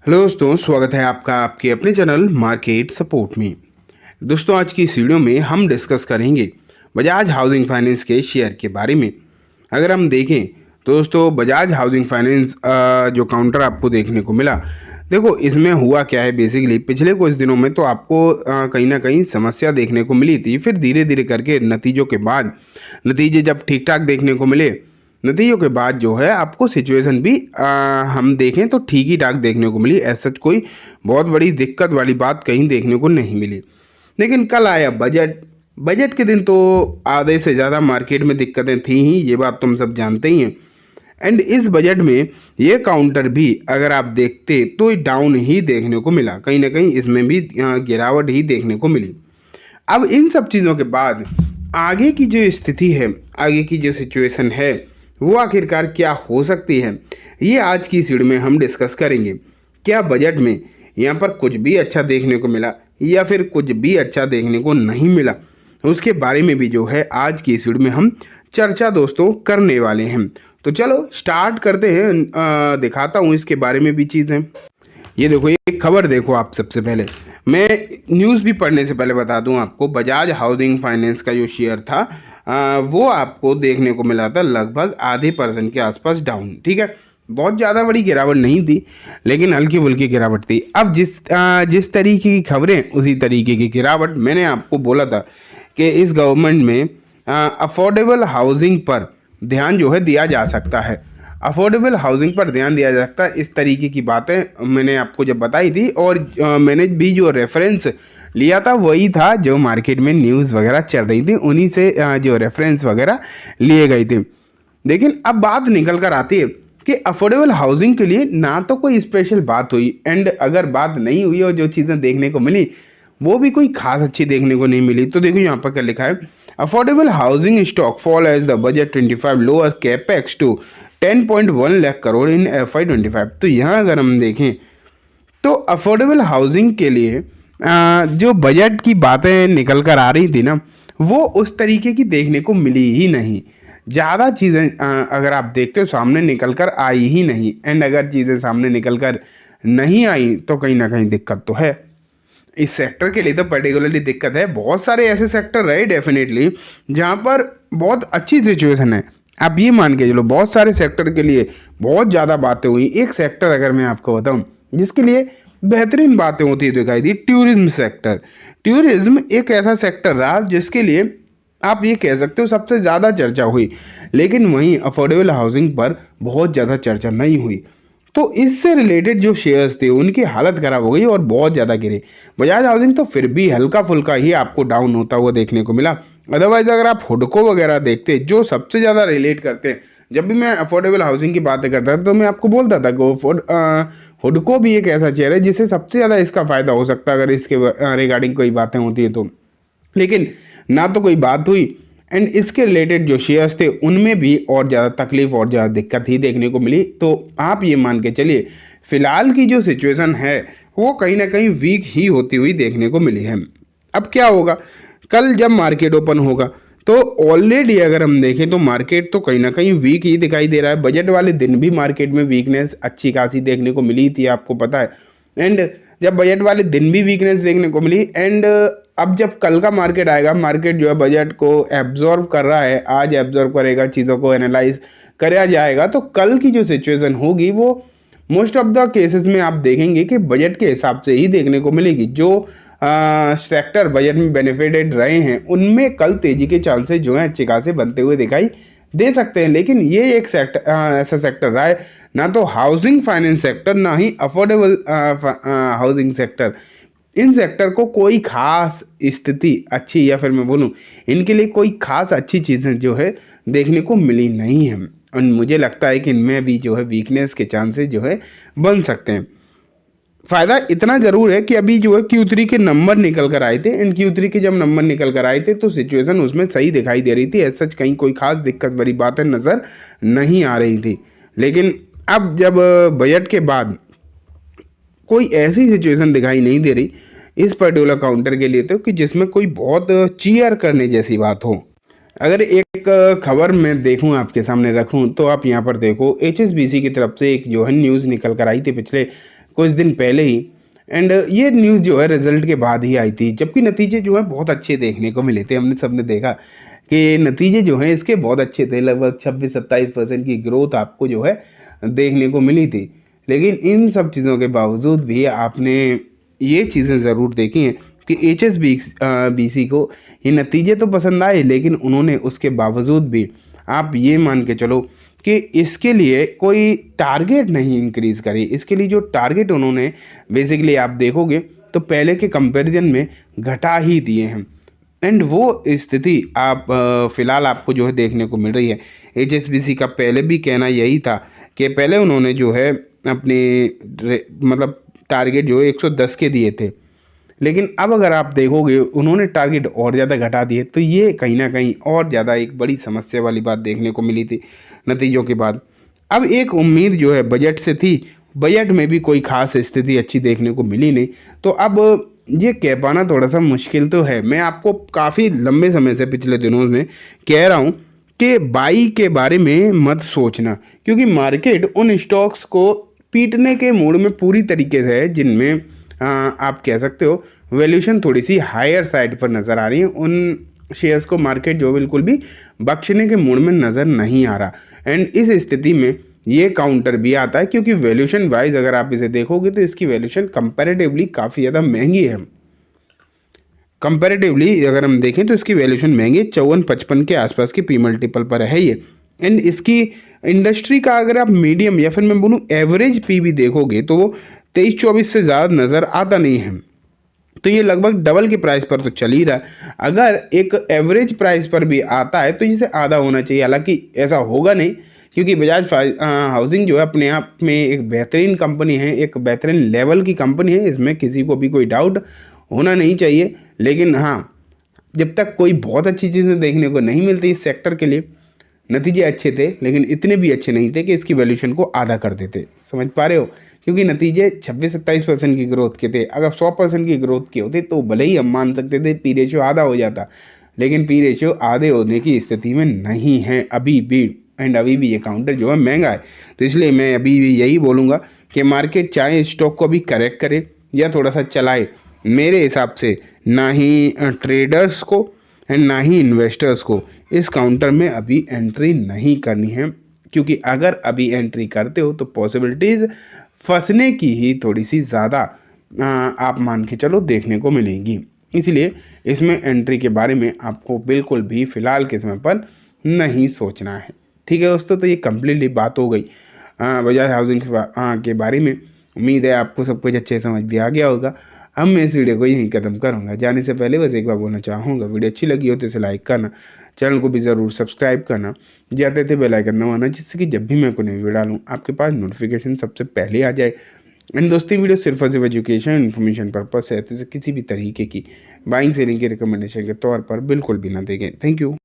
Hello दोस्तों, स्वागत है आपका आपके अपने चैनल मार्केट सपोर्ट में। दोस्तों, आज की इस वीडियो में हम डिस्कस करेंगे बजाज हाउसिंग फाइनेंस के शेयर के बारे में। अगर हम देखें तो दोस्तों, बजाज हाउसिंग फाइनेंस जो काउंटर आपको देखने को मिला, देखो इसमें हुआ क्या है। बेसिकली पिछले कुछ दिनों में तो आपको कहीं ना कहीं समस्या देखने को मिली थी। फिर धीरे धीरे करके नतीजों के बाद नतीजे जब ठीक ठाक देखने को मिले, नतीजों के बाद जो है आपको सिचुएशन भी हम देखें तो ठीक ही ठाक देखने को मिली। ऐसा कोई बहुत बड़ी दिक्कत वाली बात कहीं देखने को नहीं मिली। लेकिन कल आया बजट के दिन तो आधे से ज़्यादा मार्केट में दिक्कतें थी ही, ये बात तुम सब जानते ही हैं। एंड इस बजट में ये काउंटर भी अगर आप देखते तो डाउन ही देखने को मिला। कहीं ना कहीं इसमें भी गिरावट ही देखने को मिली। अब इन सब चीज़ों के बाद आगे की जो स्थिति है, आगे की जो सिचुएशन है, वो आखिरकार क्या हो सकती है, ये आज की इस वीडियो में हम डिस्कस करेंगे। क्या बजट में यहाँ पर कुछ भी अच्छा देखने को मिला या फिर कुछ भी अच्छा देखने को नहीं मिला, उसके बारे में भी जो है आज की इस वीडियो में हम चर्चा दोस्तों करने वाले हैं। तो चलो स्टार्ट करते हैं। दिखाता हूँ इसके बारे में भी चीज़ें। ये देखो, ये खबर देखो। आप सबसे पहले मैं न्यूज़ भी पढ़ने से पहले बता दूं आपको, बजाज हाउसिंग फाइनेंस का जो शेयर था वो आपको देखने को मिला था लगभग आधे % के आसपास डाउन। ठीक है, बहुत ज़्यादा बड़ी गिरावट नहीं थी, लेकिन हल्की फुल्की गिरावट थी। अब जिस तरीके की खबरें उसी तरीके की गिरावट। मैंने आपको बोला था कि इस गवर्नमेंट में अफोर्डेबल हाउसिंग पर ध्यान जो है दिया जा सकता है। अफोर्डेबल हाउसिंग पर ध्यान दिया जा सकता है, इस तरीके की बातें मैंने आपको जब बताई थी। और मैंने भी जो रेफरेंस लिया था वही था जो मार्केट में न्यूज़ वगैरह चल रही थी, उन्हीं से जो रेफरेंस वगैरह लिए गए थे। लेकिन अब बात निकल कर आती है कि अफोर्डेबल हाउसिंग के लिए ना तो कोई स्पेशल बात हुई, एंड अगर बात नहीं हुई और जो चीज़ें देखने को मिली वो भी कोई खास अच्छी देखने को नहीं मिली। तो देखो यहाँ पर क्या लिखा है, affordable housing stock fall as the budget 25 lower capex to 10.1 lakh crore in FY25। तो यहाँ अगर हम देखें तो अफोर्डेबल हाउसिंग के लिए जो बजट की बातें निकल कर आ रही थी ना, वो उस तरीके की देखने को मिली ही नहीं। ज़्यादा चीज़ें अगर आप देखते हो सामने निकल कर आई ही नहीं। एंड अगर चीज़ें सामने निकल कर नहीं आई तो कहीं ना कहीं दिक्कत तो है। इस सेक्टर के लिए तो पर्टिकुलरली दिक्कत है। बहुत सारे ऐसे सेक्टर रहे डेफिनेटली जहाँ पर बहुत अच्छी सिचुएशन है। आप ये मान के चलो, बहुत सारे सेक्टर के लिए बहुत ज़्यादा बातें हुई। एक सेक्टर अगर मैं आपको बताऊँ जिसके लिए बेहतरीन बातें होती दिखाई दी, टूरिज्म सेक्टर। टूरिज्म एक ऐसा सेक्टर रहा जिसके लिए आप ये कह सकते हो सबसे ज़्यादा चर्चा हुई, लेकिन वहीं अफोर्डेबल हाउसिंग पर बहुत ज़्यादा चर्चा नहीं हुई। तो इससे रिलेटेड जो शेयर्स थे उनकी हालत ख़राब हो गई और बहुत ज़्यादा गिरे। बजाज हाउसिंग तो फिर भी हल्का फुल्का ही आपको डाउन होता हुआ देखने को मिला। अदरवाइज अगर आप हुडको वगैरह देखते जो सबसे ज़्यादा रिलेट करते हैं, जब भी मैं अफोर्डेबल हाउसिंग की बातें करता था तो मैं आपको बोलता था कि हुडको भी एक ऐसा शेयर है जिससे सबसे ज़्यादा इसका फ़ायदा हो सकता है अगर इसके रिगार्डिंग कोई बातें होती है तो। लेकिन ना तो कोई बात हुई, एंड इसके रिलेटेड जो शेयर्स थे उनमें भी और ज़्यादा तकलीफ और ज़्यादा दिक्कत ही देखने को मिली। तो आप ये मान के चलिए फ़िलहाल की जो सिचुएशन है वो कहीं ना कहीं वीक ही होती हुई देखने को मिली है। अब क्या होगा, कल जब मार्केट ओपन होगा तो ऑलरेडी अगर हम देखें तो मार्केट तो कहीं ना कहीं वीक ही दिखाई दे रहा है। बजट वाले दिन भी मार्केट में वीकनेस अच्छी खासी देखने को मिली थी, आपको पता है। एंड जब बजट वाले दिन भी वीकनेस देखने को मिली, एंड अब जब कल का मार्केट आएगा, मार्केट जो है बजट को एब्जॉर्व कर रहा है, आज एब्जॉर्व करेगा, चीज़ों को एनालाइज कराया जाएगा, तो कल की जो सिचुएशन होगी वो मोस्ट ऑफ द केसेस में आप देखेंगे कि बजट के हिसाब से ही देखने को मिलेगी। जो सेक्टर बजट में बेनिफिटेड रहे हैं उनमें कल तेजी के चांसेस जो हैं अच्छे खासे बनते हुए दिखाई दे सकते हैं। लेकिन ये एक सेक्टर ऐसा सेक्टर रहा है, ना तो हाउसिंग फाइनेंस सेक्टर ना ही affordable housing sector, in sector को कोई खास स्थिति अच्छी, या फिर मैं बोलूँ इनके लिए कोई खास अच्छी चीज़ें जो है देखने को मिली नहीं है। और मुझे लगता है कि इनमें भी जो है वीकनेस के चांसेस जो है बन सकते हैं। फ़ायदा इतना ज़रूर है कि अभी जो है Q3 के नंबर निकल कर आए थे, एंड Q3 के जब नंबर निकल कर आए थे तो सिचुएशन उसमें सही दिखाई दे रही थी। ऐसा सच कहीं कोई खास दिक्कत भरी बातें नज़र नहीं आ रही थी। लेकिन अब जब बजट के बाद कोई ऐसी सिचुएशन दिखाई नहीं दे रही इस पर्टिकुलर काउंटर के लिए तो कि जिसमें कोई बहुत चीयर करने जैसी बात हो। अगर एक खबर मैं देखूं आपके सामने रखूं तो आप यहां पर देखो, HSBC की तरफ से एक जो है न्यूज़ निकल कर आई थी पिछले कुछ दिन पहले ही। एंड ये न्यूज़ जो है रिजल्ट के बाद ही आई थी, जबकि नतीजे जो है बहुत अच्छे देखने को मिले थे। हमने सबने देखा कि नतीजे जो हैं इसके बहुत अच्छे थे, लगभग 26-27% की ग्रोथ आपको जो है देखने को मिली थी। लेकिन इन सब चीज़ों के बावजूद भी आपने ये चीज़ें ज़रूर देखी हैं कि HSBC को ये नतीजे तो पसंद आए, लेकिन उन्होंने उसके बावजूद भी आप ये मान के चलो कि इसके लिए कोई टारगेट नहीं इंक्रीज़ करी। इसके लिए जो टारगेट उन्होंने बेसिकली आप देखोगे तो पहले के कंपैरिजन में घटा ही दिए हैं। एंड वो स्थिति आप फ़िलहाल आपको जो है देखने को मिल रही है। HSBC का पहले भी कहना यही था कि पहले उन्होंने जो है अपने मतलब टारगेट जो है 110 के दिए थे, लेकिन अब अगर आप देखोगे उन्होंने टारगेट और ज़्यादा घटा दिए। तो ये कहीं ना कहीं और ज़्यादा एक बड़ी समस्या वाली बात देखने को मिली थी नतीजों के बाद। अब एक उम्मीद जो है बजट से थी, बजट में भी कोई खास स्थिति अच्छी देखने को मिली नहीं। तो अब ये कह पाना थोड़ा सा मुश्किल तो है। मैं आपको काफ़ी लंबे समय से पिछले दिनों में कह रहा हूँ कि बाई के बारे में मत सोचना, क्योंकि मार्केट उन स्टॉक्स को पीटने के मूड में पूरी तरीके से है जिनमें आप कह सकते हो वैल्यूएशन थोड़ी सी हायर साइड पर नज़र आ रही है। उन शेयर्स को मार्केट जो बिल्कुल भी बख्शने के मूड में नज़र नहीं आ रहा। एंड इस स्थिति में ये काउंटर भी आता है, क्योंकि वैल्यूएशन वाइज अगर आप इसे देखोगे तो इसकी वैल्यूएशन कंपैरेटिवली काफ़ी ज़्यादा महंगी है। कंपैरेटिवली अगर हम देखें तो इसकी वैल्यूएशन महंगी 54-55 के आसपास की पी मल्टीपल पर है ये। एंड इसकी इंडस्ट्री का अगर आप मीडियम या फिर मैं बोलूँ एवरेज पी भी देखोगे तो वो 23-24 से ज़्यादा नज़र आता नहीं है। तो ये लगभग डबल के प्राइस पर तो चल ही रहा है। अगर एक एवरेज प्राइस पर भी आता है तो इसे आधा होना चाहिए। हालांकि ऐसा होगा नहीं, क्योंकि बजाज हाउसिंग जो है अपने आप में एक बेहतरीन कंपनी है, एक बेहतरीन लेवल की कंपनी है, इसमें किसी को भी कोई डाउट होना नहीं चाहिए। लेकिन हाँ, जब तक कोई बहुत अच्छी चीज़ें देखने को नहीं मिलती इस सेक्टर के लिए, नतीजे अच्छे थे लेकिन इतने भी अच्छे नहीं थे कि इसकी वैल्यूएशन को आधा कर देते। समझ पा रहे हो? क्योंकि नतीजे 26-27% की ग्रोथ के थे। अगर 100% की ग्रोथ के होते तो भले ही हम मान सकते थे पी रेशियो आधा हो जाता, लेकिन पी रेशियो आधे होने की स्थिति में नहीं है अभी भी। एंड अभी भी ये काउंटर जो है महंगा है। तो इसलिए मैं अभी भी यही बोलूँगा कि मार्केट चाहे स्टॉक को भी करेक्ट करे या थोड़ा सा चलाए, मेरे हिसाब से ना ही ट्रेडर्स को एंड ना ही इन्वेस्टर्स को इस काउंटर में अभी एंट्री नहीं करनी है। क्योंकि अगर अभी एंट्री करते हो तो पॉसिबिलिटीज़ फंसने की ही थोड़ी सी ज़्यादा आप मान के चलो देखने को मिलेंगी। इसलिए इसमें एंट्री के बारे में आपको बिल्कुल भी फ़िलहाल के समय पर नहीं सोचना है। ठीक है दोस्तों, तो ये कम्प्लीटली बात हो गई बजाज हाउसिंग के बारे में। उम्मीद है आपको सब कुछ अच्छे समझ भी आ गया होगा। अब मैं इस वीडियो को यहीं ख़त्म करूँगा। जाने से पहले बस एक बार बोलना चाहूँगा, वीडियो अच्छी लगी हो तो इसे लाइक करना, चैनल को भी ज़रूर सब्सक्राइब करना, जाते थे बेल आइकन दबाना, जिससे कि जब भी मैं कोई नई वीडियो डालूँ आपके पास नोटिफिकेशन सबसे पहले आ जाए। एंड दोस्ती वीडियो सिर्फ और सिर्फ एजुकेशन इन्फॉर्मेशन पर्पस है, तो किसी भी तरीके की बाइंग सेलिंग की रिकमेंडेशन के तौर पर बिल्कुल भी ना देखें। Thank you.